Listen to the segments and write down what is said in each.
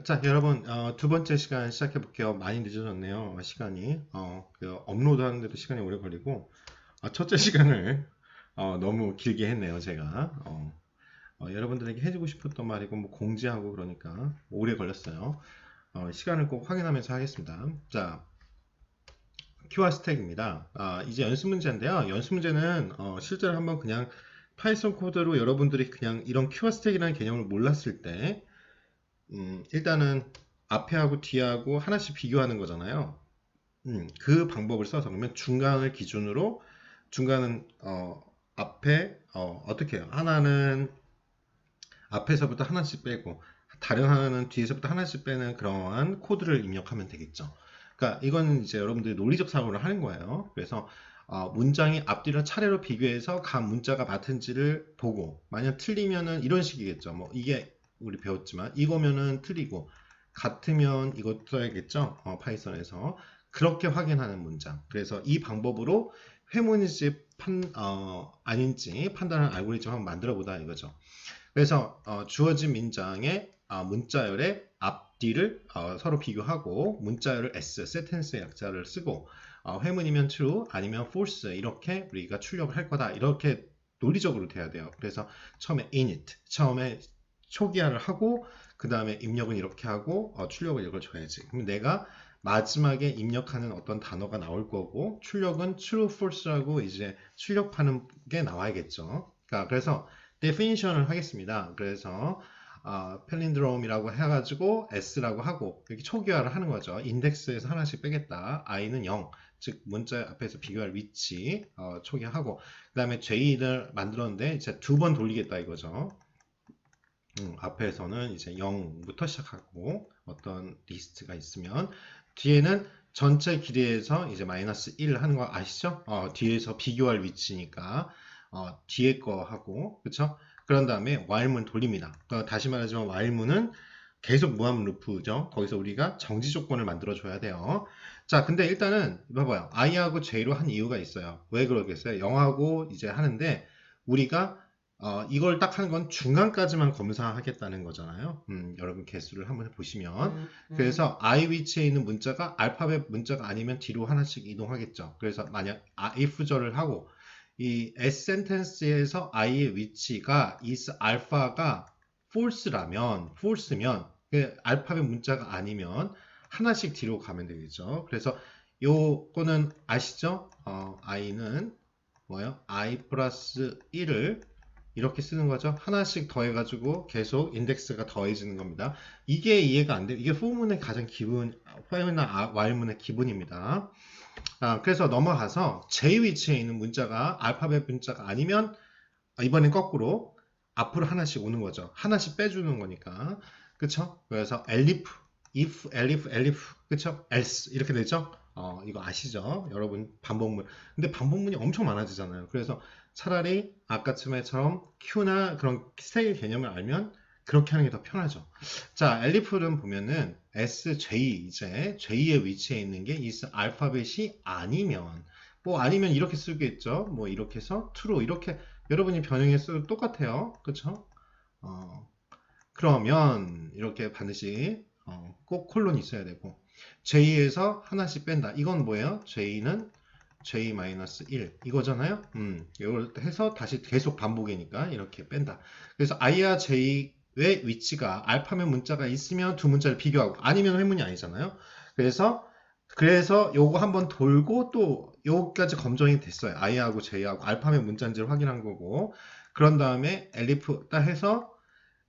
자, 여러분, 두 번째 시간 시작해 볼게요. 많이 늦어졌네요. 시간이. 업로드 하는데도 시간이 오래 걸리고, 첫째 시간을 너무 길게 했네요, 제가. 여러분들에게 해주고 싶었던 말이고, 뭐 공지하고 그러니까 오래 걸렸어요. 시간을 꼭 확인하면서 하겠습니다. 자, 큐아 스택입니다. 이제 연습 문제인데요. 연습 문제는 실제로 한번 그냥 파이썬 코드로 여러분들이 그냥 이런 큐아 스택이라는 개념을 몰랐을 때, 일단은 앞에하고 뒤하고 하나씩 비교하는 거잖아요. 그 방법을 써서 그러면 중간을 기준으로 중간은 앞에 어떻게 해요? 하나는 앞에서부터 하나씩 빼고 다른 하나는 뒤에서부터 하나씩 빼는 그러한 코드를 입력하면 되겠죠. 그러니까 이건 이제 여러분들이 논리적 사고를 하는 거예요. 그래서 문장이 앞뒤를 차례로 비교해서 각 문자가 같은지를 보고 만약 틀리면은 이런 식이겠죠. 뭐 이게 우리 배웠지만 이거면은 틀리고 같으면 이것도 써야겠죠. 파이썬에서 그렇게 확인하는 문장. 그래서 이 방법으로 회문인지 아닌지 판단하는 알고리즘 한번 만들어 보다 이거죠. 그래서 주어진 문장의 문자열의 앞뒤를 서로 비교하고 문자열을 s, sentence의 약자를 쓰고 회문이면 true 아니면 false 이렇게 우리가 출력을 할 거다 이렇게 논리적으로 돼야 돼요. 그래서 처음에 init, 처음에 초기화를 하고 그 다음에 입력은 이렇게 하고 출력을 이걸 줘야지. 그럼 내가 마지막에 입력하는 어떤 단어가 나올 거고 출력은 true, false라고 이제 출력하는 게 나와야겠죠. 그래서 definition을 하겠습니다. 그래서 펠린드롬이라고 해가지고 s라고 하고 이렇게 초기화를 하는 거죠. 인덱스에서 하나씩 빼겠다. i는 0, 즉 문자 앞에서 비교할 위치 초기화하고 그 다음에 j를 만들었는데 이제 두 번 돌리겠다 이거죠. 앞에서는 이제 0부터 시작하고 어떤 리스트가 있으면 뒤에는 전체 길이에서 이제 마이너스 1 하는 거 아시죠? 뒤에서 비교할 위치니까 뒤에 거 하고 그쵸? 그런 다음에 while문 돌립니다. 다시 말하지만 while문은 계속 무한 루프죠. 거기서 우리가 정지 조건을 만들어 줘야 돼요. 자, 근데 일단은 봐봐요. i하고 j로 한 이유가 있어요. 왜 그러겠어요? 0하고 이제 하는데 우리가 이걸 딱 하는 건 중간까지만 검사하겠다는 거잖아요. 여러분 개수를 한번 보시면. 그래서 I 위치에 있는 문자가 알파벳 문자가 아니면 뒤로 하나씩 이동하겠죠. 그래서 만약 if절을 하고 이 S sentence에서 I의 위치가 is alpha가 false면 그 알파벳 문자가 아니면 하나씩 뒤로 가면 되겠죠. 그래서 요거는 아시죠? I는 뭐예요? I 플러스 1을 이렇게 쓰는 거죠. 하나씩 더해가지고 계속 인덱스가 더해지는 겁니다. 이게 이해가 안 돼요. 이게 for문의 가장 기본, while나 while문의 기본입니다. 그래서 넘어가서 j 위치에 있는 문자가 알파벳 문자가 아니면 이번엔 거꾸로 앞으로 하나씩 오는 거죠. 하나씩 빼주는 거니까. 그쵸? 그래서 elif, if, elif, 그쵸? else 이렇게 되죠? 이거 아시죠? 여러분 반복문. 근데 반복문이 엄청 많아지잖아요. 그래서 차라리 아까쯤에처럼 Q나 그런 스테일 개념을 알면 그렇게 하는 게 더 편하죠. 자, 엘리프는 보면은 SJ 이제 J의 위치에 있는 게 is 알파벳이 아니면 뭐 아니면 이렇게 쓰겠죠. 뭐 이렇게 해서 true 이렇게 여러분이 변형했어도 똑같아요. 그쵸? 어, 그러면 이렇게 반드시 꼭 콜론이 있어야 되고 J에서 하나씩 뺀다. 이건 뭐예요? J는 J-1 이거잖아요. 이걸 해서 다시 계속 반복이니까 이렇게 뺀다. 그래서 I와 J의 위치가 알파벳 문자가 있으면 두 문자를 비교하고 아니면 회문이 아니잖아요. 그래서 요거 한번 돌고 또 요까지 검증이 됐어요. I하고 J하고 알파벳 문자인지를 확인한 거고 그런 다음에 엘리프 딱 해서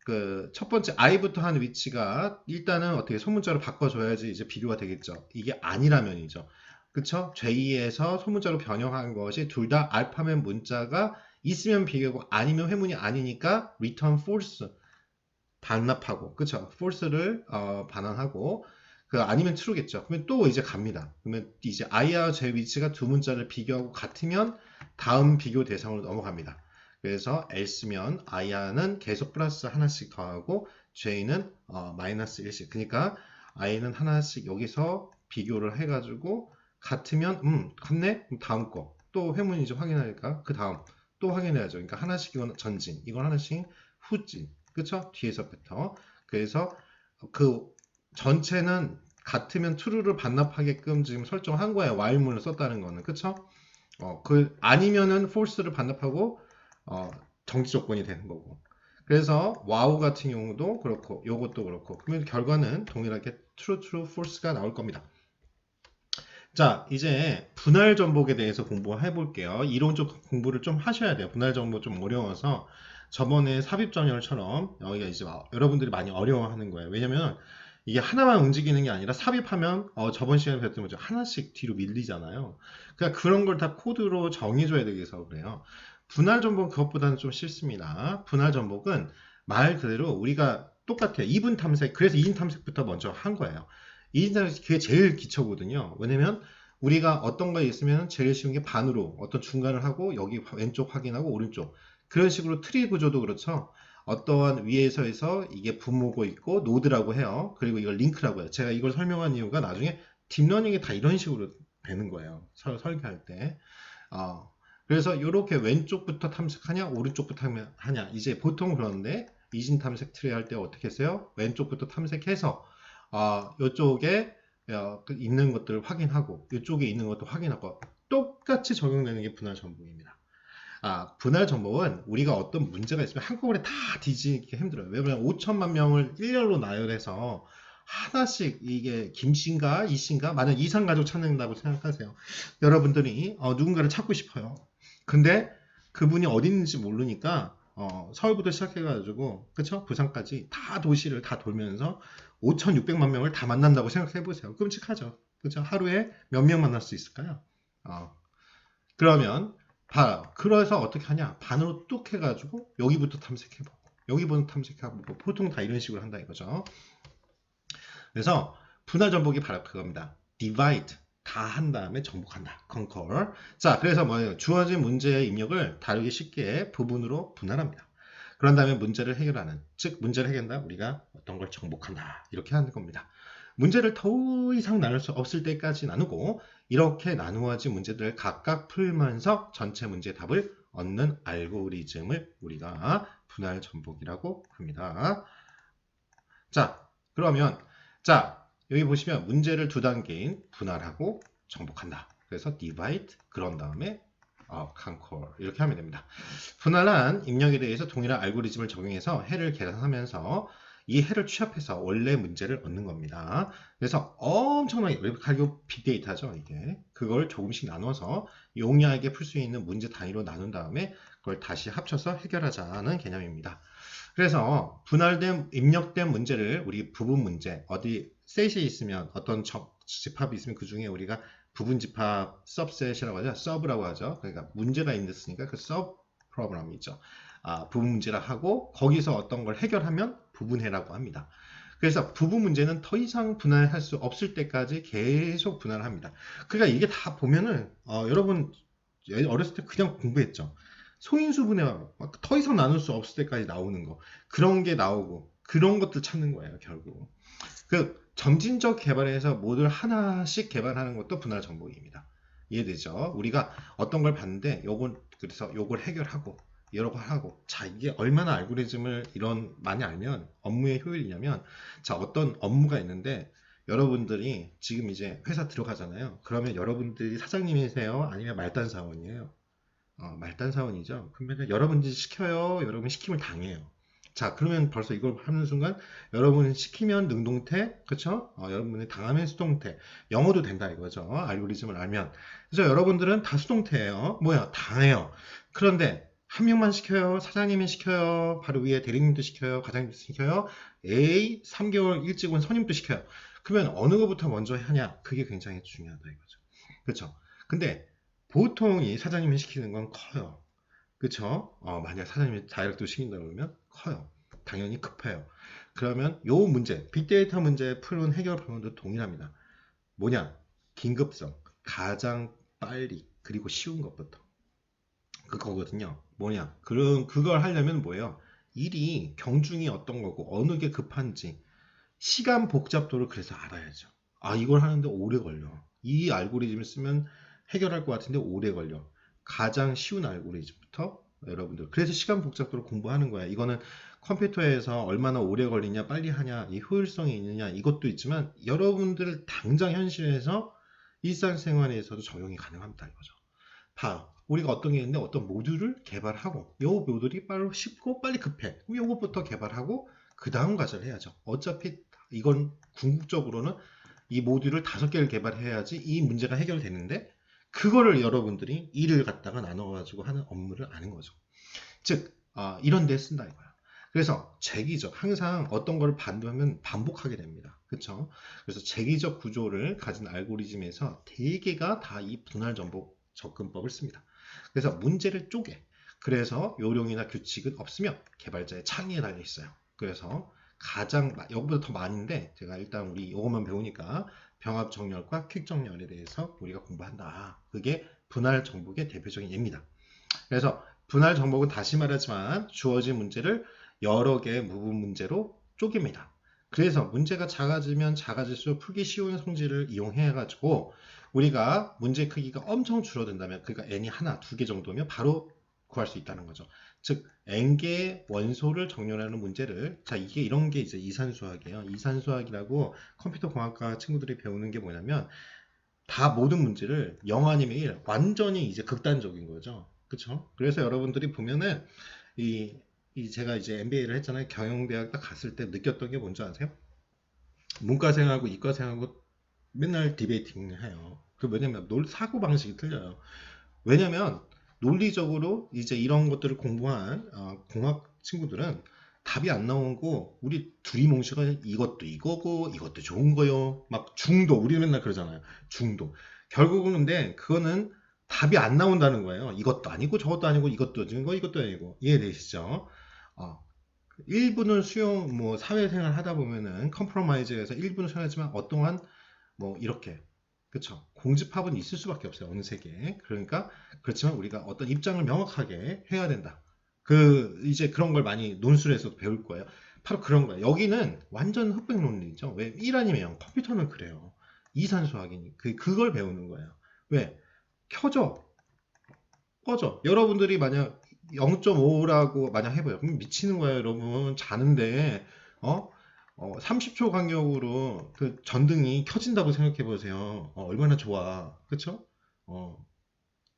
그 첫 번째 i부터 하는 위치가 일단은 어떻게 소문자로 바꿔줘야지 이제 비교가 되겠죠. 이게 아니라면이죠. 그쵸? J에서 소문자로 변형한 것이 둘 다 알파벳 문자가 있으면 비교고 아니면 회문이 아니니까 return false 반납하고 그쵸? false를 반환하고 그 아니면 true겠죠. 그러면 또 이제 갑니다. 그러면 이제 i와 j 위치가 두 문자를 비교하고 같으면 다음 비교 대상으로 넘어갑니다. 그래서 else면 i는 계속 플러스 하나씩 더하고 j는 마이너스 1씩. 그러니까 i는 하나씩 여기서 비교를 해가지고 같으면 같네? 그럼 다음 거. 또 회문인지 확인하니까 그 다음 또 확인해야죠. 그러니까 하나씩 이건 전진, 이건 하나씩 후진. 그쵸? 뒤에서부터. 그래서 그 전체는 같으면 true를 반납하게끔 지금 설정한 거예요. while문을 썼다는 거는. 그쵸? 아니면은 false를 반납하고, 정지 조건이 되는 거고. 그래서 wow 같은 경우도 그렇고, 요것도 그렇고. 그러면 결과는 동일하게 true, true, false가 나올 겁니다. 자, 이제 분할 전복에 대해서 공부해 볼게요. 이론적 공부를 좀 하셔야 돼요. 분할 전복 좀 어려워서 저번에 삽입 전열처럼 여기가 이제 여러분들이 많이 어려워하는 거예요. 왜냐면 이게 하나만 움직이는 게 아니라 삽입하면 저번 시간에 배웠던 것처럼 하나씩 뒤로 밀리잖아요. 그러니까 그런 걸 다 코드로 정해줘야 되겠어 그래요. 분할 전복 그것보다는 좀 쉽습니다. 분할 전복은 말 그대로 우리가 똑같아요. 이분 탐색, 그래서 이인 탐색부터 먼저 한 거예요. 이인 탐색 그게 제일 기초거든요. 왜냐면 우리가 어떤 거에 있으면 제일 쉬운 게 반으로 어떤 중간을 하고 여기 왼쪽 확인하고 오른쪽 그런 식으로 트리 구조도 그렇죠. 어떠한 위에서 해서 이게 분모고 있고 노드라고 해요. 그리고 이걸 링크라고 해요. 제가 이걸 설명한 이유가 나중에 딥러닝이 다 이런 식으로 되는 거예요. 설계할 때. 그래서 이렇게 왼쪽부터 탐색하냐 오른쪽부터 하냐 이제 보통 그러는데 이진 탐색 트리 할 때 어떻게 했어요? 왼쪽부터 탐색해서 이쪽에 있는 것들을 확인하고 이쪽에 있는 것도 확인하고 똑같이 적용되는 게 분할 전복입니다. 분할 전복은 우리가 어떤 문제가 있으면 한꺼번에 다 뒤지기 힘들어요. 왜냐면 5천만 명을 일렬로 나열해서 하나씩 이게 김씨인가 이씨인가 만약 이상가족 찾는다고 생각하세요. 여러분들이 누군가를 찾고 싶어요. 근데 그분이 어디 있는지 모르니까 서울부터 시작해가지고 그쵸? 부산까지 다 도시를 다 돌면서 5,600만 명을 다 만난다고 생각해 보세요. 끔찍하죠. 그쵸? 하루에 몇 명 만날 수 있을까요? 그러면 그래서 어떻게 하냐? 반으로 뚝 해가지고 여기부터 탐색해보고 여기부터 탐색해보고 보통 다 이런 식으로 한다 이거죠. 그래서 분할 전복이 바로 그겁니다. divide 다 한 다음에 정복한다. conquer. 자, 그래서 뭐예요? 주어진 문제의 입력을 다루기 쉽게 부분으로 분할합니다. 그런 다음에 문제를 해결하는, 즉 문제를 해결한다. 우리가 어떤 걸 정복한다. 이렇게 하는 겁니다. 문제를 더 이상 나눌 수 없을 때까지 나누고 이렇게 나누어진 문제들을 각각 풀면서 전체 문제의 답을 얻는 알고리즘을 우리가 분할 전복이라고 합니다. 자, 그러면 여기 보시면 문제를 두 단계인 분할하고 정복한다. 그래서 divide 그런 다음에 conquer 이렇게 하면 됩니다. 분할한 입력에 대해서 동일한 알고리즘을 적용해서 해를 계산하면서 이 해를 취합해서 원래 문제를 얻는 겁니다. 그래서 엄청나게 결국 빅데이터죠 이게. 그걸 조금씩 나눠서 용이하게 풀 수 있는 문제 단위로 나눈 다음에 그걸 다시 합쳐서 해결하자는 개념입니다. 그래서 분할된 입력된 문제를 우리 부분 문제 어디 셋이 있으면 어떤 집합이 있으면 그 중에 우리가 부분 집합 subset이라고 하죠. sub라고 하죠. 그러니까 문제가 있으니까 그 sub problem이죠. 부분 문제라 하고 거기서 어떤 걸 해결하면 부분해라고 합니다. 그래서 부분 문제는 더 이상 분할할 수 없을 때까지 계속 분할합니다. 그러니까 이게 다 보면은 여러분 어렸을 때 그냥 공부했죠. 소인수분해와 더 이상 나눌 수 없을 때까지 나오는 거 그런 게 나오고 그런 것들 찾는 거예요 결국. 그 점진적 개발에서 모듈 하나씩 개발하는 것도 분할 정복입니다. 이해되죠? 우리가 어떤 걸 봤는데 그래서 요걸 해결하고 이러고 하고 자 이게 얼마나 알고리즘을 많이 알면 업무의 효율이냐면 자 어떤 업무가 있는데 여러분들이 지금 이제 회사 들어가잖아요. 그러면 여러분들이 사장님이세요? 아니면 말단 사원이에요? 말단 사원이죠. 그러면 여러분들이 시켜요. 여러분 시킴을 당해요. 자, 그러면 벌써 이걸 하는 순간 여러분이 시키면 능동태, 그쵸? 여러분이 당하면 수동태. 영어도 된다 이거죠. 알고리즘을 알면. 그래서 여러분들은 다 수동태예요. 뭐야? 당해요. 그런데 한 명만 시켜요. 사장님이 시켜요. 바로 위에 대리님도 시켜요. 과장님도 시켜요. 3개월 일찍 온 손님도 시켜요. 그러면 어느 것부터 먼저 하냐? 그게 굉장히 중요하다 이거죠. 그렇죠? 근데 보통 이 사장님이 시키는 건 커요. 그쵸? 만약 사장님이 다이렉트로 시킨다 그러면 커요. 당연히 급해요. 그러면 요 문제, 빅데이터 문제 푸는 해결 방법도 동일합니다. 뭐냐? 긴급성, 가장 빨리, 그리고 쉬운 것부터. 그거거든요. 뭐냐? 그걸 하려면 뭐예요? 일이 경중이 어떤 거고, 어느 게 급한지, 시간 복잡도를 그래서 알아야죠. 이걸 하는데 오래 걸려. 이 알고리즘을 쓰면 해결할 것 같은데 오래 걸려. 가장 쉬운 알고리즘부터 여러분들. 그래서 시간 복잡도를 공부하는 거야. 이거는 컴퓨터에서 얼마나 오래 걸리냐, 빨리 하냐, 이 효율성이 있느냐, 이것도 있지만 여러분들 당장 현실에서 일상생활에서도 적용이 가능합니다. 이거죠. 봐, 우리가 어떤 게 있는데 어떤 모듈을 개발하고 요 모듈이 빨리 쉽고 빨리 급해. 그럼 요것부터 개발하고 그 다음 과제를 해야죠. 어차피 이건 궁극적으로는 이 모듈을 5개를 개발해야지 이 문제가 해결되는데 그거를 여러분들이 일을 갖다가 나눠가지고 하는 업무를 아는 거죠. 즉 이런 데 쓴다 이거야. 그래서 재기적, 항상 어떤 걸 반복하면 반복하게 됩니다. 그쵸? 그래서 재기적 구조를 가진 알고리즘에서 대개가 다 이 분할 정보 접근법을 씁니다. 그래서 문제를 쪼개. 그래서 요령이나 규칙은 없으며 개발자의 창의에 달려 있어요. 그래서 가장 여기보다 더 많은데 제가 일단 우리 이것만 배우니까 병합 정렬과 퀵 정렬에 대해서 우리가 공부한다. 그게 분할 정복의 대표적인 예입니다. 그래서 분할 정복은 다시 말하지만 주어진 문제를 여러 개의 무분 문제로 쪼갭니다. 그래서 문제가 작아지면 작아질수록 풀기 쉬운 성질을 이용해 가지고 우리가 문제 크기가 엄청 줄어든다면 그러니까 n이 하나, 2개 정도면 바로 구할 수 있다는 거죠. 즉 n개의 원소를 정렬하는 문제를 자 이게 이런 게 이제 이산수학이에요. 이산수학이라고 컴퓨터 공학과 친구들이 배우는 게 뭐냐면 다 모든 문제를 0 아니면 1 완전히 이제 극단적인 거죠. 그쵸? 그래서 여러분들이 보면은 제가 이제 MBA를 했잖아요. 경영대학 딱 갔을 때 느꼈던 게 뭔지 아세요? 문과생하고 이과생하고 맨날 디베이팅 해요. 그 왜냐면 사고 방식이 틀려요. 왜냐면 논리적으로 이제 이런 것들을 공부한 공학 친구들은 답이 안 나오고 우리 두리뭉실가 이것도 이거고 이것도 좋은 거요. 막 중도 우리 맨날 그러잖아요. 중도. 결국은 근데 그거는 답이 안 나온다는 거예요. 이것도 아니고 저것도 아니고 이것도 아니고 이것도 아니고 이해되시죠? 일부는 수용 뭐 사회생활 하다 보면은 컴프로마이즈에서 일부는 수용하지만 어떠한 뭐 이렇게 그쵸 공집합은 있을 수밖에 없어요. 어느 세계에. 그러니까 그렇지만 우리가 어떤 입장을 명확하게 해야 된다. 이제 그런 걸 많이 논술에서도 배울 거예요. 바로 그런 거예요. 여기는 완전 흑백 논리죠. 왜? 1 아니면 0. 컴퓨터는 그래요. 이산수학이니 그걸 배우는 거예요. 왜? 켜져. 꺼져. 여러분들이 만약 0.5라고 만약 해봐요. 그럼 미치는 거예요, 여러분. 자는데, 30초 간격으로 그 전등이 켜진다고 생각해 보세요. 얼마나 좋아. 그쵸?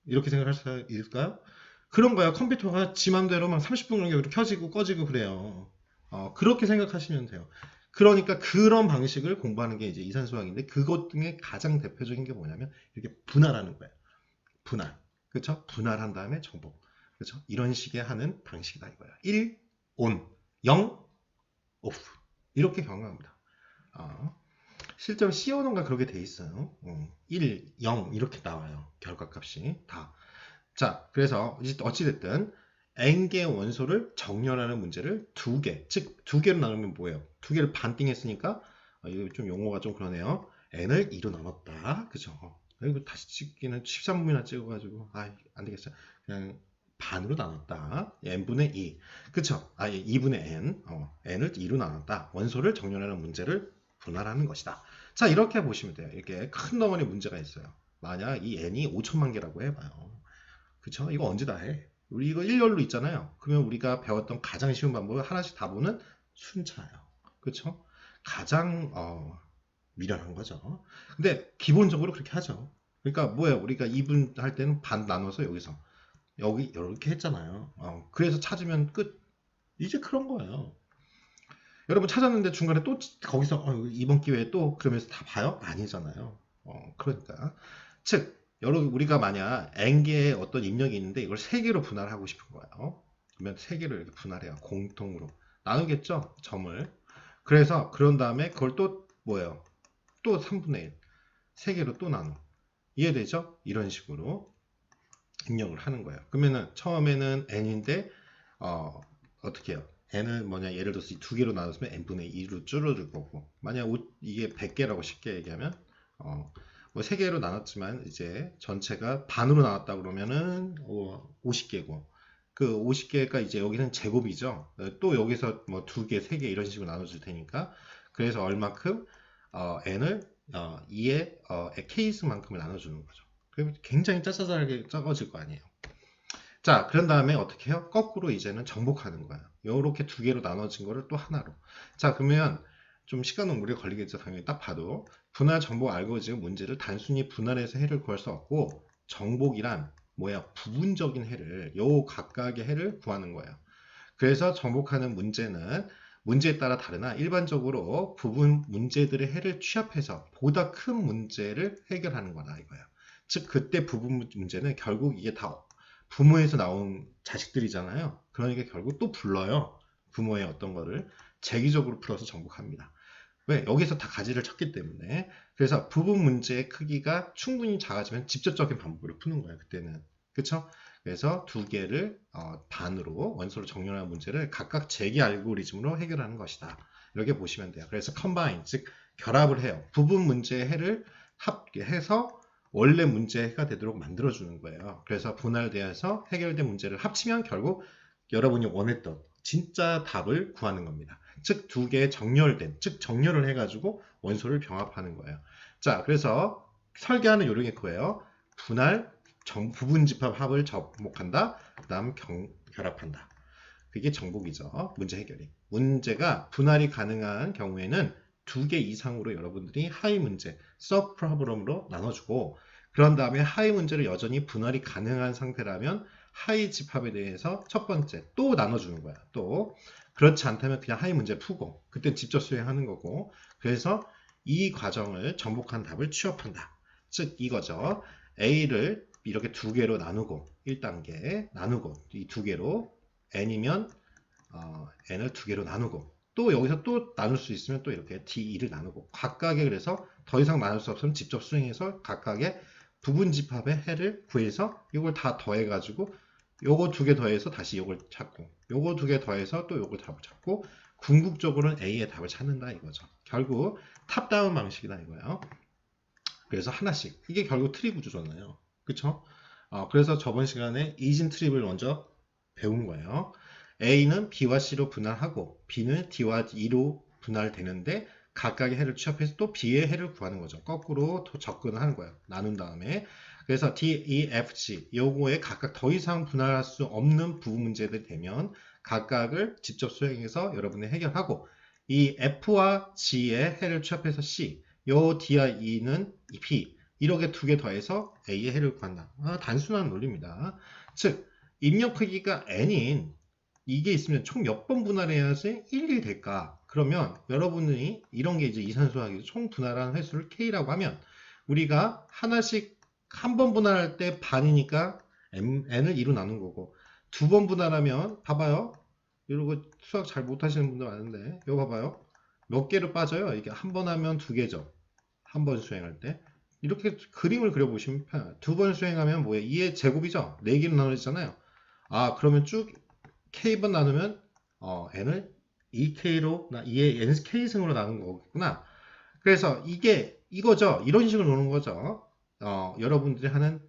이렇게 생각할 수 있을까요? 그런 거야. 컴퓨터가 지 맘대로 막 30분 간격으로 켜지고 꺼지고 그래요. 그렇게 생각하시면 돼요. 그러니까 그런 방식을 공부하는 게 이제 이산수학인데 그것 중에 가장 대표적인 게 뭐냐면 이렇게 분할하는 거예요. 분할. 그쵸? 분할한 다음에 정복. 그쵸? 이런 식의 하는 방식이다 이거야. 1, ON, 0, OFF. 이렇게 경험합니다. 실제로 C 언어가 그렇게 돼 있어요. 1, 0 이렇게 나와요. 결과값이 다. 자, 그래서 이제 어찌됐든 n개의 원소를 정렬하는 문제를 2개, 즉 2개로 나누면 뭐예요? 2개를 반띵했으니까 이거 좀 용어가 좀 그러네요. n을 2로 나눴다. 그죠? 이거 다시 찍기는 13분이나 찍어가지고 안 되겠어요. 그냥 반으로 나눴다. n분의 2. 그쵸? 2분의 n. n을 2로 나눴다. 원소를 정렬하는 문제를 분할하는 것이다. 자, 이렇게 보시면 돼요. 이렇게 큰 덩어리 문제가 있어요. 만약 이 n이 5천만 개라고 해봐요. 그쵸? 이거 언제 다 해? 우리 이거 일렬로 있잖아요. 그러면 우리가 배웠던 가장 쉬운 방법을 하나씩 다 보는 순차예요. 그쵸? 가장 미련한 거죠. 근데 기본적으로 그렇게 하죠. 그러니까 뭐예요? 우리가 2분 할 때는 반 나눠서 여기서 여기 이렇게 했잖아요. 그래서 찾으면 끝. 이제 그런 거예요. 여러분 찾았는데 중간에 또 거기서 이번 기회에 또 그러면서 다 봐요? 아니잖아요. 그러니까 즉 여러분 우리가 만약 n개의 어떤 입력이 있는데 이걸 3개로 분할하고 싶은 거예요. 그러면 3개로 이렇게 분할해요. 공통으로 나누겠죠? 점을. 그래서 그런 다음에 그걸 또 뭐예요? 또 3분의 1. 3개로 또 나눠. 이해되죠? 이런 식으로 입력을 하는 거예요. 그러면은 처음에는 n인데 어떻게 해요? n을 뭐냐 예를 들어서 이 2개로 나눴으면 n분의 2로 줄어들 거고 만약 이게 100개라고 쉽게 얘기하면 뭐 3개로 나눴지만 이제 전체가 반으로 나눴다 그러면은 50개고 그 50개가 이제 여기는 제곱이죠. 또 여기서 뭐 2개, 3개 이런 식으로 나눠줄 테니까 그래서 얼마큼 n을 2의 케이스만큼을 나눠주는 거죠. 그럼 굉장히 짜잘하게 적어질 거 아니에요. 자, 그런 다음에 어떻게 해요? 거꾸로 이제는 정복하는 거예요. 요렇게 두 개로 나눠진 거를 또 하나로. 자, 그러면 좀 시간은 오래 걸리겠죠. 당연히 딱 봐도. 분할 정복 알고리즘 문제를 단순히 분할해서 해를 구할 수 없고, 정복이란 뭐야? 부분적인 해를, 요 각각의 해를 구하는 거예요. 그래서 정복하는 문제는 문제에 따라 다르나 일반적으로 부분 문제들의 해를 취합해서 보다 큰 문제를 해결하는 거다 이거예요. 즉 그때 부분 문제는 결국 이게 다 부모에서 나온 자식들이잖아요. 그러니까 결국 또 불러요. 부모의 어떤 거를 재기적으로 풀어서 정복합니다. 왜? 여기서 다 가지를 쳤기 때문에. 그래서 부분 문제의 크기가 충분히 작아지면 직접적인 방법으로 푸는 거예요. 그때는. 그쵸? 그래서 두 개를 반으로 원소로 정렬한 문제를 각각 재기 알고리즘으로 해결하는 것이다. 이렇게 보시면 돼요. 그래서 combine, 즉 결합을 해요. 부분 문제의 해를 합해서 원래 문제의 해가 되도록 만들어주는 거예요. 그래서 분할되어서 해결된 문제를 합치면 결국 여러분이 원했던 진짜 답을 구하는 겁니다. 즉 두 개의 정렬된, 즉 정렬을 해가지고 원소를 병합하는 거예요. 자, 그래서 설계하는 요령이 그거예요. 분할, 부분집합 합을 접목한다. 그 다음 결합한다. 그게 정복이죠. 문제 해결이. 문제가 분할이 가능한 경우에는 두 개 이상으로 여러분들이 하위 문제, 서브 프로블럼으로 나눠주고, 그런 다음에 하위 문제를 여전히 분할이 가능한 상태라면 하위 집합에 대해서 첫 번째 또 나눠주는 거야. 또 그렇지 않다면 그냥 하위 문제 풀고 그때 직접 수행하는 거고. 그래서 이 과정을 정복한 답을 취업한다. 즉 이거죠. A를 이렇게 두 개로 나누고 1단계 나누고 이 두 개로 n이면 n을 두 개로 나누고 또 여기서 또 나눌 수 있으면 또 이렇게 d2를 나누고 각각의 그래서 더 이상 나눌 수 없으면 직접 수행해서 각각의 부분 집합의 해를 구해서 이걸 다 더해가지고 요거 두 개 더해서 다시 요걸 찾고 요거 두 개 더해서 또 요걸 답을 찾고 궁극적으로는 A의 답을 찾는다 이거죠. 결국 탑다운 방식이다 이거예요. 그래서 하나씩 이게 결국 트리 구조잖아요. 그쵸? 그래서 저번 시간에 이진 트립을 먼저 배운 거예요. A는 B와 C로 분할하고 B는 D와 E로 분할되는데 각각의 해를 취합해서 또 B의 해를 구하는 거죠. 거꾸로 접근을 하는 거예요. 나눈 다음에. 그래서 D, E, F, G 요거에 각각 더 이상 분할할 수 없는 부분 문제들이 되면 각각을 직접 수행해서 여러분이 해결하고 이 F와 G의 해를 취합해서 C 요 D와 E는 B 이렇게 두 개 더해서 A의 해를 구한다. 단순한 논리입니다. 즉 입력 크기가 n인 이게 있으면 총 몇 번 분할해야지 1이 될까? 그러면 여러분이 이런 게 이제 이산수학에서 총 분할한 횟수를 k라고 하면 우리가 하나씩 한 번 분할할 때 반이니까 n을 2로 나눈 거고 두 번 분할하면 봐봐요. 이러고 수학 잘 못하시는 분들 많은데 이거 봐봐요. 몇 개로 빠져요? 이게 한 번 하면 두 개죠. 한 번 수행할 때. 이렇게 그림을 그려보시면 편해요. 두 번 수행하면 뭐예요? 2의 제곱이죠? 4개로 나눠지잖아요. 그러면 쭉 k번 나누면 n을 2k로 2의 nk승으로 나눈 거겠구나. 그래서 이게 이거죠. 이런 식으로 노는 거죠. 여러분들이 하는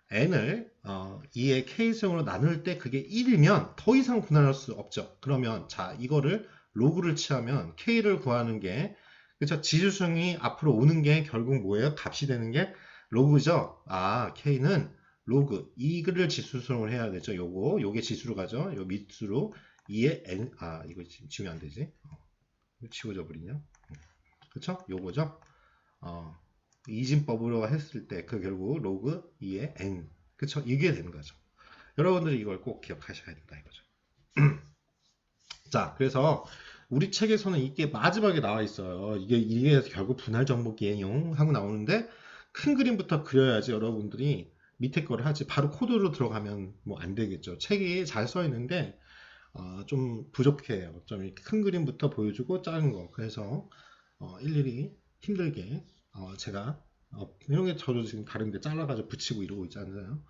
n을 2의 k승으로 나눌 때 그게 1이면 더 이상 분할할 수 없죠. 그러면 자 이거를 로그를 취하면 k를 구하는 게 그렇죠. 지수승이 앞으로 오는 게 결국 뭐예요? 값이 되는 게 로그죠. k는 로그 이를 지수승을 해야 되죠. 요게 지수로 가죠. 요 밑수로 2의 n 이거 지우면 안 되지. 지워져 버리냐? 그렇죠? 요거죠. 이진법으로 했을 때 그 결국 로그 2의 n 그렇죠? 이게 되는 거죠. 여러분들이 이걸 꼭 기억하셔야 된다 이거죠. 자, 그래서 우리 책에서는 이게 마지막에 나와 있어요. 이게 결국 분할 정복이에요 하고 나오는데 큰 그림부터 그려야지 여러분들이 밑에 거를 하지 바로 코드로 들어가면 뭐 안 되겠죠. 책이 잘 써 있는데 좀 부족해요. 좀 이렇게 큰 그림부터 보여주고 작은 거. 그래서 일일이 힘들게 제가 이런 게 저도 지금 다른데 잘라가지고 붙이고 이러고 있잖아요.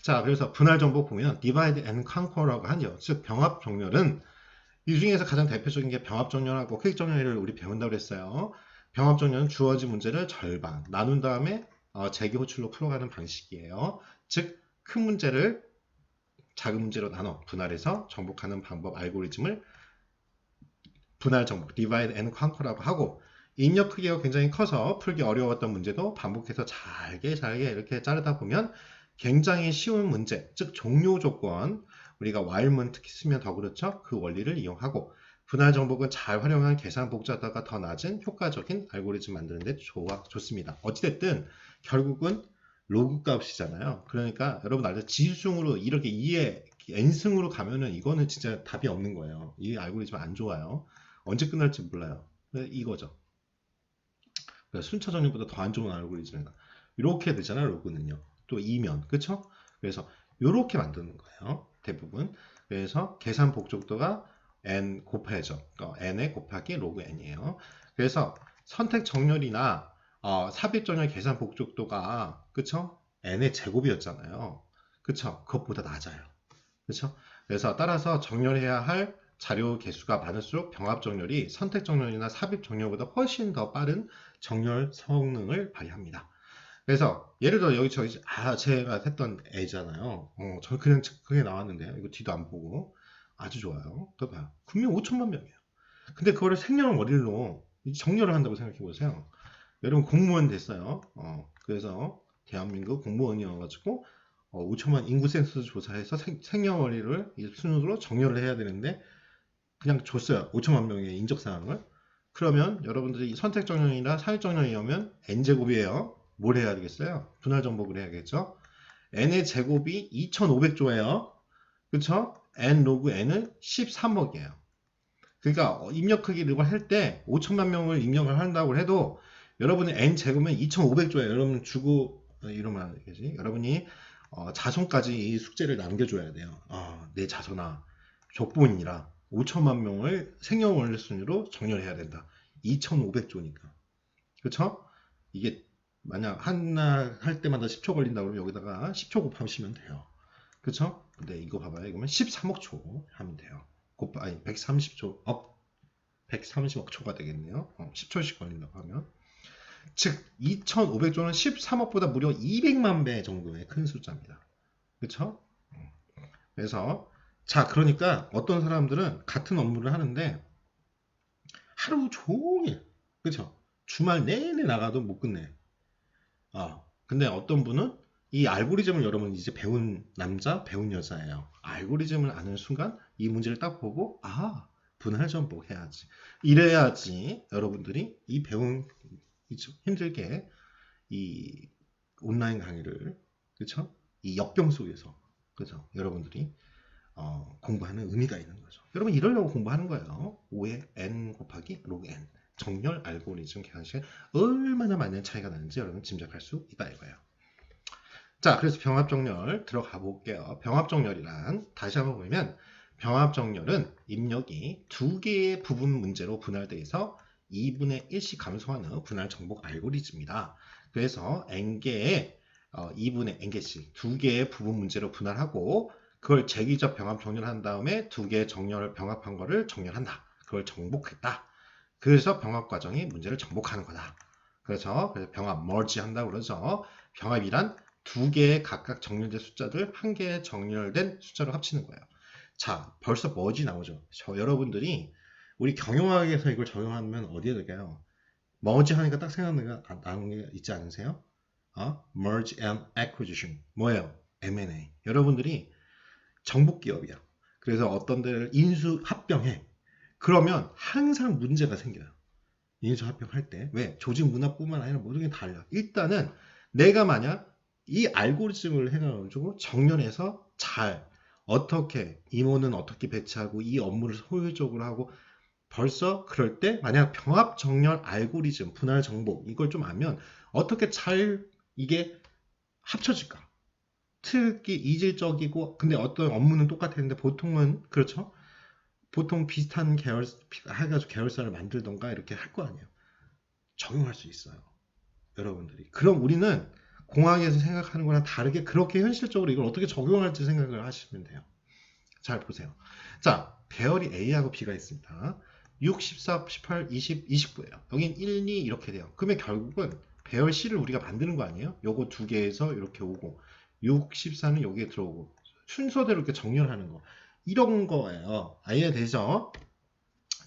자, 그래서 분할 정복 보면 divide and conquer라고 하죠. 즉 병합 정렬은 이 중에서 가장 대표적인 게 병합정렬하고 퀵정렬을 우리 배운다고 그랬어요. 병합정렬은 주어진 문제를 절반 나눈 다음에 재기 호출로 풀어가는 방식이에요. 즉, 큰 문제를 작은 문제로 나눠 분할해서 정복하는 방법 알고리즘을 분할 정복, divide and conquer라고 하고 입력 크기가 굉장히 커서 풀기 어려웠던 문제도 반복해서 잘게 이렇게 자르다 보면 굉장히 쉬운 문제, 즉 종료 조건 우리가 while문 특히 쓰면 더 그렇죠. 그 원리를 이용하고 분할 정복은 잘 활용한 계산 복잡도가 더 낮은 효과적인 알고리즘 만드는데 좋습니다. 어찌됐든 결국은 로그 값이잖아요. 그러니까 여러분 알죠? 지수승으로 이렇게 2에 n승으로 가면은 이거는 진짜 답이 없는 거예요. 이 알고리즘 안 좋아요. 언제 끝날지 몰라요. 이거죠. 순차 정리보다 더 안 좋은 알고리즘이다. 이렇게 되잖아요. 로그는요. 또 2면 그쵸? 그래서 이렇게 만드는 거예요. 대부분. 그래서 계산 복잡도가 n 곱해죠. n에 곱하기 로그 n이에요. 그래서 선택 정렬이나 삽입 정렬 계산 복잡도가 그쵸? n의 제곱이었잖아요. 그쵸? 그것보다 낮아요. 그쵸? 그래서 따라서 정렬해야 할 자료 개수가 많을수록 병합 정렬이 선택 정렬이나 삽입 정렬보다 훨씬 더 빠른 정렬 성능을 발휘합니다. 그래서 예를 들어 여기 제가 했던 애잖아요. 저 그냥 그게 나왔는데요. 이거 뒤도 안 보고 아주 좋아요. 또 봐요. 분명 5천만 명이에요. 근데 그거를 생년월일로 정렬을 한다고 생각해 보세요. 여러분 공무원 됐어요. 그래서 대한민국 공무원이어가지고 5천만 인구 센서스 조사해서 생년월일을 순으로 정렬을 해야 되는데 그냥 줬어요. 5천만 명의 인적사항을. 그러면 여러분들이 선택 정렬이나 사육 정렬이면 n제곱이에요. 뭘 해야 되겠어요? 분할 정복을 해야겠죠? n의 제곱이 2500조예요. 그쵸? n 로그 n은 13억이에요. 그러니까 입력 크기를 할 때 5천만 명을 입력을 한다고 해도 여러분의 n 제곱은 2500조예요. 여러분 주고 이러면 되지. 여러분이 자손까지 이 숙제를 남겨줘야 돼요. 내 자손아 족본이라 5천만 명을 생년월일 순으로 정렬해야 된다. 2500조니까. 그쵸? 이게 만약 하나 할 때마다 10초 걸린다 그러면 여기다가 10초 곱하시면 돼요. 그쵸? 근데 이거 봐봐요. 이거면 13억 초 하면 돼요. 아니 130초 130억 초가 되겠네요. 10초씩 걸린다고 하면. 즉 2500조는 13억보다 무려 200만 배 정도의 큰 숫자입니다. 그쵸? 그래서 자 그러니까 어떤 사람들은 같은 업무를 하는데 하루 종일 그쵸? 주말 내내 나가도 못 끝내. 근데 어떤 분은 이 알고리즘을 여러분 이제 배운 남자, 배운 여자예요. 알고리즘을 아는 순간 이 문제를 딱 보고 분할 전복 해야지. 이래야지 여러분들이 이 배운 힘들게 이 온라인 강의를 그쵸? 이 역병 속에서 그죠? 여러분들이 공부하는 의미가 있는 거죠. 여러분 이러려고 공부하는 거예요. 5의 n 곱하기 로그 n 정렬 알고리즘 계산식에 얼마나 많은 차이가 나는지 여러분 짐작할 수 있다 이거예요. 자, 그래서 병합정렬 들어가 볼게요. 병합정렬이란 다시 한번 보면 병합정렬은 입력이 두 개의 부분 문제로 분할되어 있어 2분의 1씩 감소하는 분할 정복 알고리즘입니다. 그래서 n개의 2분의 n개씩 두 개의 부분 문제로 분할하고 그걸 재기적 병합 정렬한 다음에 두 개의 정렬을 병합한 거를 정렬한다. 그걸 정복했다. 그래서 병합 과정이 문제를 정복하는 거다. 그래서 병합 merge 한다고 그러죠. 병합이란 두 개의 각각 정렬된 숫자들 한 개의 정렬된 숫자로 합치는 거예요. 자, 벌써 merge 나오죠. 여러분들이 우리 경영학에서 이걸 적용하면 어디에 될까요? merge 하니까 딱 생각나는 게 있지 않으세요? merge and acquisition. 뭐예요? M&A. 여러분들이 정복 기업이야. 그래서 어떤 데를 인수 합병해. 그러면 항상 문제가 생겨요. 인수 합병할 때. 왜? 조직 문화뿐만 아니라 모든 게 달라. 일단은 내가 만약 이 알고리즘을 해가지고 정렬해서 잘 어떻게 임원은 어떻게 배치하고 이 업무를 효율적으로 하고 벌써 그럴 때 만약 병합 정렬 알고리즘 분할 정복 이걸 좀 알면 어떻게 잘 이게 합쳐질까? 특히 이질적이고 근데 어떤 업무는 똑같았는데 보통은 그렇죠? 보통 비슷한 계열 해가지고 계열사를 만들던가 이렇게 할 거 아니에요. 적용할 수 있어요. 여러분들이. 그럼 우리는 공학에서 생각하는 거랑 다르게 그렇게 현실적으로 이걸 어떻게 적용할지 생각을 하시면 돼요. 잘 보세요. 자, 배열이 A하고 B가 있습니다. 6, 14, 18, 20, 29예요. 여긴 1, 2 이렇게 돼요. 그러면 결국은 배열 C를 우리가 만드는 거 아니에요? 요거 두 개에서 이렇게 오고 6, 14는 여기에 들어오고 순서대로 이렇게 정렬하는 거. 이런 거예요. 이해되죠?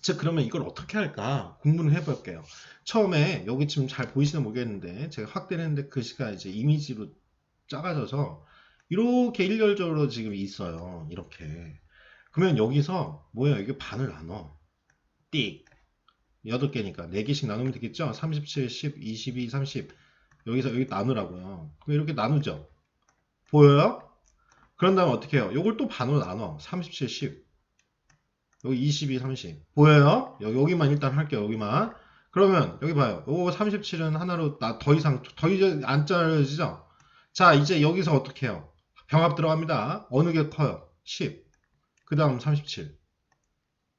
즉 그러면 이걸 어떻게 할까 공부를 해볼게요. 처음에 여기 지금 잘 보이시나 모르겠는데 제가 확대를 했는데 글씨가 이제 이미지로 작아져서 이렇게 일렬적으로 지금 있어요. 이렇게. 그러면 여기서 뭐야? 이게 반을 나눠. 띡. 8개니까 4개씩 나누면 되겠죠? 37, 10, 22, 30. 여기서 여기 나누라고요. 그럼 이렇게 나누죠. 보여요? 그런 다음에 어떻게 해요? 요걸 또 반으로 나눠. 37, 10. 여기 22, 30. 보여요? 여기만 일단 할게요. 여기만. 그러면 여기 봐요. 요거 37은 하나로 더 이상 안 잘라지죠? 자, 이제 여기서 어떻게 해요? 병합 들어갑니다. 어느 게 커요? 10. 그 다음 37.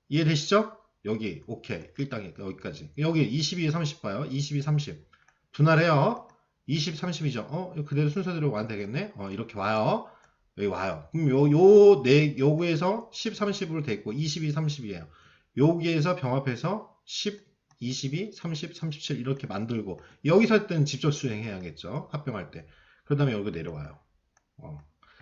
이해되시죠? 여기 오케이. 1단계 여기까지. 여기 22, 30 봐요. 22, 30. 분할해요. 20, 30이죠. 그대로 순서대로 와도 되겠네. 이렇게 와요. 여기 와요. 그럼 요거에서 10, 30으로 돼 있고 22, 30이에요. 여기에서 병합해서 10, 22, 30, 37 이렇게 만들고 여기서 할 때는 직접 수행해야겠죠. 합병할 때. 그 다음에 여기 내려와요.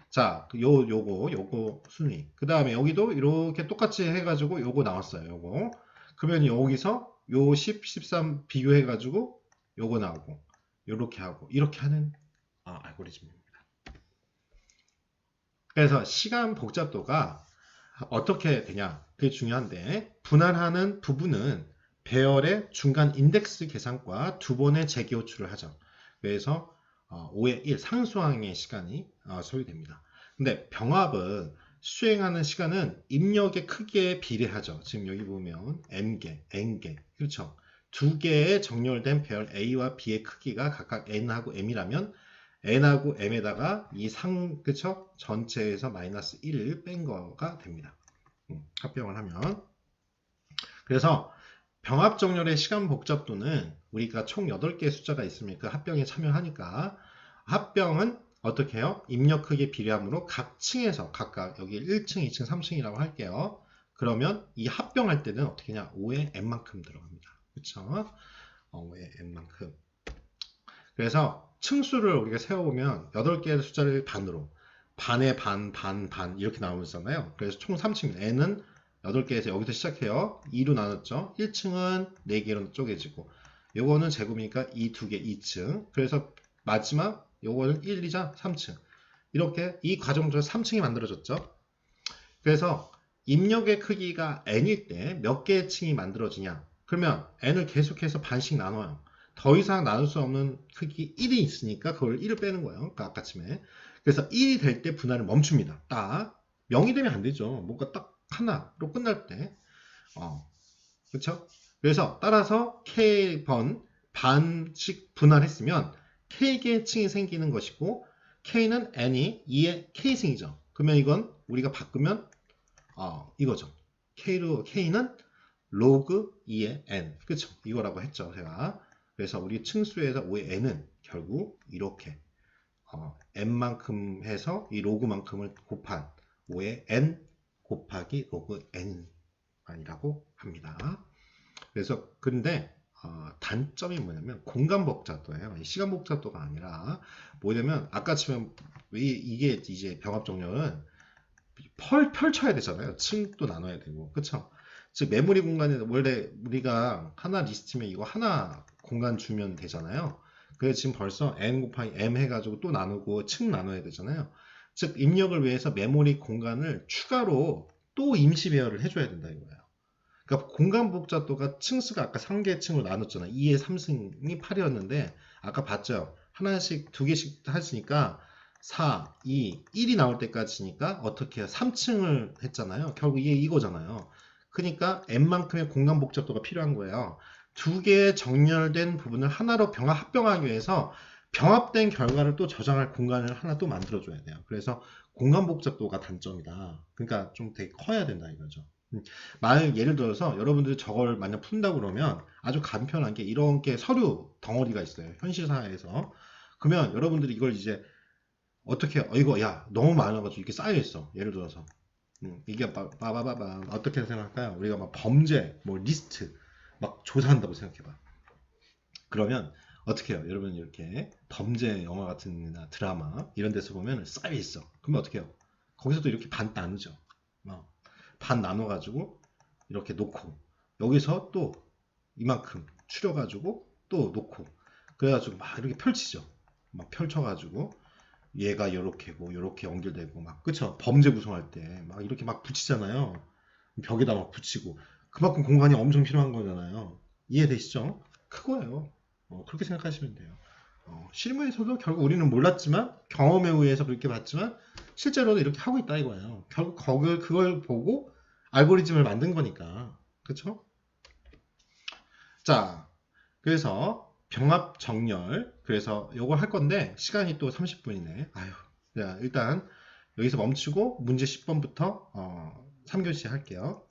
자, 요거 순위. 그 다음에 여기도 이렇게 똑같이 해가지고 요거 나왔어요. 요거. 그러면 여기서 요 10, 13 비교해가지고 요거 나오고 요렇게 하고 이렇게 하는 알고리즘입니다. 그래서 시간 복잡도가 어떻게 되냐? 그게 중요한데 분할하는 부분은 배열의 중간 인덱스 계산과 두 번의 재기 호출을 하죠. 그래서 5의 1 상수항의 시간이 소요됩니다. 근데 병합은 수행하는 시간은 입력의 크기에 비례하죠. 지금 여기 보면 m개, n개, 그렇죠? 두 개의 정렬된 배열 A와 B의 크기가 각각 n하고 m이라면 n하고 m에다가 그쵸? 전체에서 마이너스 1을 뺀 거가 됩니다. 합병을 하면. 그래서 병합 정렬의 시간 복잡도는 우리가 총 8개의 숫자가 있으면 그 합병에 참여하니까 합병은 어떻게 해요? 입력 크기에 비례하므로 각 층에서 각각 여기 1층, 2층, 3층이라고 할게요. 그러면 이 합병할 때는 어떻게 하냐? 5의 n만큼 들어갑니다. 그쵸? 5의 n만큼. 그래서 층수를 우리가 세워보면 8개의 숫자를 반으로 반에 반, 반, 반 이렇게 나오잖아요. 그래서 총 3층 n은 8개에서 여기서 시작해요. 2로 나눴죠. 1층은 4개로 쪼개지고 요거는 제곱이니까 이 2개 2층. 그래서 마지막 요거는 1, 2자 3층. 이렇게 이 과정으로 3층이 만들어졌죠. 그래서 입력의 크기가 n일 때 몇 개의 층이 만들어지냐? 그러면 n을 계속해서 반씩 나눠요. 더 이상 나눌 수 없는 크기 1이 있으니까 그걸 1을 빼는 거예요. 아까쯤에. 그래서 1이 될 때 분할을 멈춥니다. 딱 0이 되면 안 되죠. 뭔가 딱 하나로 끝날 때. 그렇죠? 그래서 따라서 K번 반씩 분할했으면 K개의 층이 생기는 것이고 K는 N이 2의 K승이죠. 그러면 이건 우리가 바꾸면 이거죠. K는 로그 2의 N. 그쵸? 이거라고 했죠. 제가. 그래서 우리 층수에서 5의 N은 결국 이렇게 N만큼 해서 이 로그만큼을 곱한 5의 N 곱하기 로그 N만이라고 합니다. 그래서 근데 단점이 뭐냐면 공간 복잡도예요. 시간 복잡도가 아니라 뭐냐면 아까 치면 이게 이제 병합 정렬은 펼쳐야 되잖아요. 층도 나눠야 되고 그쵸? 즉 메모리 공간에 원래 우리가 하나 리스트면 이거 하나 공간 주면 되잖아요. 그래서 지금 벌써 n 곱하기 m 해가지고 또 나누고 층 나눠야 되잖아요. 즉 입력을 위해서 메모리 공간을 추가로 또 임시 배열을 해줘야 된다 이거예요. 그러니까 공간 복잡도가 층수가 아까 3개 층으로 나눴잖아요. 2의 3승이 8이었는데 아까 봤죠. 하나씩 2개씩 하시니까 4, 2, 1이 나올 때까지니까 어떻게 해요? 3층을 했잖아요. 결국 이게 이거잖아요. 그러니까 n만큼의 공간 복잡도가 필요한 거예요. 두 개의 정렬된 부분을 하나로 합병하기 위해서 병합된 결과를 또 저장할 공간을 하나 또 만들어줘야 돼요. 그래서 공간 복잡도가 단점이다. 그러니까 좀 되게 커야 된다 이거죠. 예를 들어서 여러분들이 저걸 만약 푼다고 그러면 아주 간편한 게 이런 게 서류 덩어리가 있어요. 현실사에서. 그러면 여러분들이 이걸 이제 어떻게 이거 야 너무 많아가지고 이렇게 쌓여 있어. 예를 들어서 이게 빠바바바 어떻게 생각할까요? 우리가 막 범죄 뭐 리스트 막 조사한다고 생각해봐. 그러면 어떻게 해요? 여러분 이렇게 범죄 영화 같은 드라마 이런 데서 보면 쌓여 있어. 그러면 어떻게 해요? 거기서도 이렇게 반 나누죠. 반 나눠가지고 이렇게 놓고 여기서 또 이만큼 추려가지고 또 놓고 그래가지고 막 이렇게 펼치죠. 막 펼쳐가지고 얘가 요렇게고 요렇게 연결되고 막 그쵸? 범죄 구성할 때 막 이렇게 막 붙이잖아요. 벽에다 막 붙이고 그만큼 공간이 엄청 필요한 거잖아요. 이해되시죠? 그거예요. 그렇게 생각하시면 돼요. 실무에서도 결국 우리는 몰랐지만 경험에 의해서 그렇게 봤지만 실제로도 이렇게 하고 있다 이거예요. 결국 그걸 보고 알고리즘을 만든 거니까. 그쵸? 자, 그래서 병합 정렬. 그래서 요거 할 건데 시간이 또 30분이네. 아유. 자, 일단 여기서 멈추고 문제 10번부터 3교시 할게요.